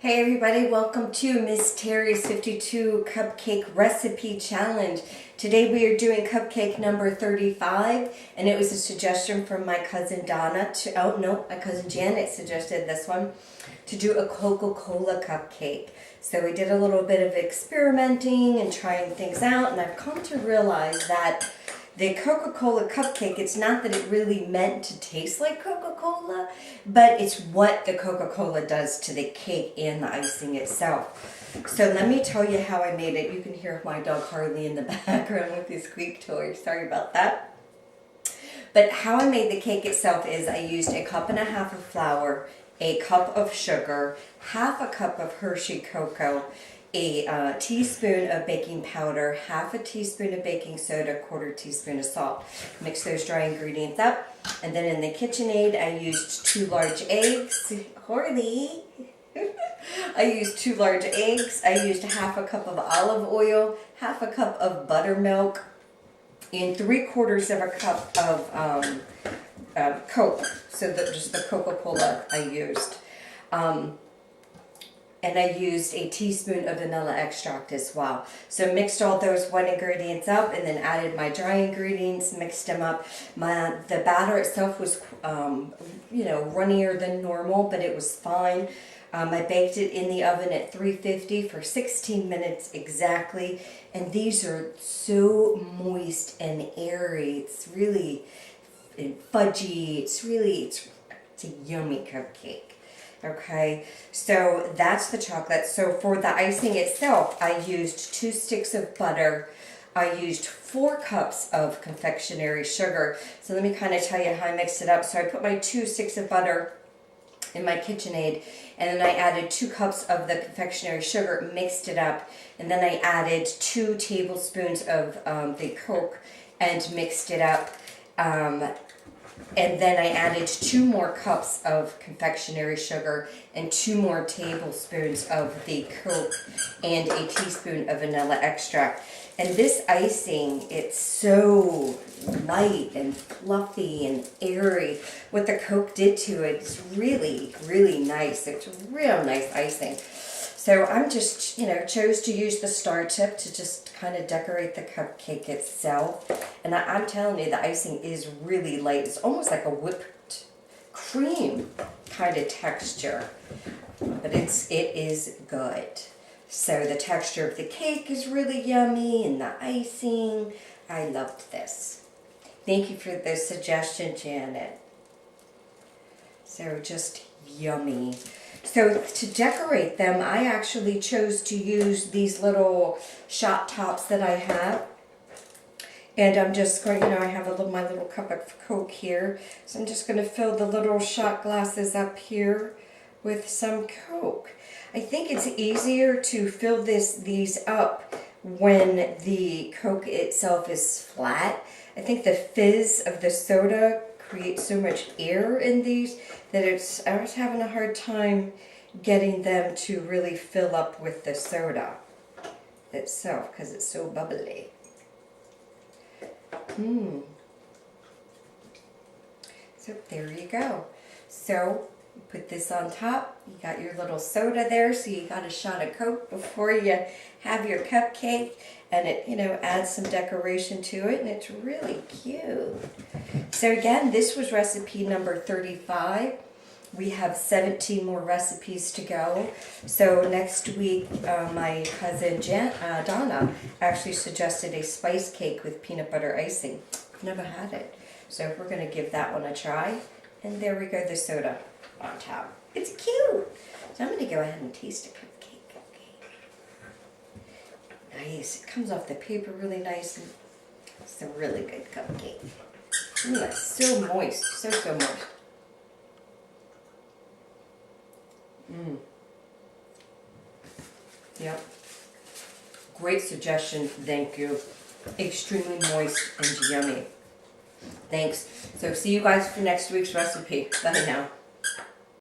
Hey everybody, welcome to Miss Terry's 52 Cupcake Recipe Challenge. Today we are doing cupcake number 35, and it was a suggestion from my cousin Donna my cousin Janet suggested this one, to do a Coca-Cola cupcake. So we did a little bit of experimenting and trying things out, and I've come to realize that the Coca-Cola cupcake, it's not that it really meant to taste like Coca-Cola, but it's what the Coca-Cola does to the cake and the icing itself. So let me tell you how I made it. You can hear my dog Harley in the background with his squeak toy. Sorry about that. But how I made the cake itself is I used 1.5 cups of flour, 1 cup of sugar, 1/2 cup of Hershey cocoa, a teaspoon of baking powder, 1/2 teaspoon of baking soda, 1/4 teaspoon of salt. Mix those dry ingredients up, and then in the KitchenAid I used 2 large eggs. Harley! I used 2 large eggs. I used 1/2 cup of olive oil, 1/2 cup of buttermilk, and 3/4 cup of Coke. So just the Coca-Cola I used. And I used a teaspoon of vanilla extract as well. So mixed all those wet ingredients up and then added my dry ingredients, mixed them up. The batter itself was, runnier than normal, but it was fine. I baked it in the oven at 350 for 16 minutes exactly. And these are so moist and airy. It's really fudgy. It's a yummy cupcake. Okay, so that's the chocolate. So for the icing itself, I used 2 sticks of butter. I used 4 cups of confectionery sugar. So let me kind of tell you how I mixed it up. So I put my 2 sticks of butter in my KitchenAid, and then I added 2 cups of the confectionery sugar, mixed it up, and then I added 2 tablespoons of the Coke and mixed it up. And then I added 2 more cups of confectionery sugar and 2 more tablespoons of the Coke and a teaspoon of vanilla extract. And this icing, it's so light and fluffy and airy. What the Coke did to it is really, really nice. It's real nice icing. So I'm just, chose to use the star tip to just kind of decorate the cupcake itself. And I'm telling you, the icing is really light. It's almost like a whipped cream kind of texture. But it is good. So the texture of the cake is really yummy, and the icing, I loved this. Thank you for the suggestion, Janet. So just yummy. So to decorate them, I actually chose to use these little shot tops that I have. And I'm just going, I have my little cup of Coke here. So I'm just going to fill the little shot glasses up here with some Coke. I think it's easier to fill these up when the Coke itself is flat. I think the fizz of the soda creates so much air in these that I was having a hard time getting them to really fill up with the soda itself because it's so bubbly. So there you go. So you put this on top. You got your little soda there, so you got a shot of Coke before you have your cupcake, and it adds some decoration to it, and it's really cute. So again, this was recipe number 35. We have 17 more recipes to go. So next week, my cousin Donna actually suggested a spice cake with peanut butter icing. I've never had it, so we're going to give that one a try. And there we go, the soda on top. It's cute. So I'm going to go ahead and taste a cupcake. Okay. Nice. It comes off the paper really nice, and it's a really good cupcake. That's so moist. So moist. Yep. Great suggestion. Thank you. Extremely moist and yummy. Thanks. So see you guys for next week's recipe. Bye now.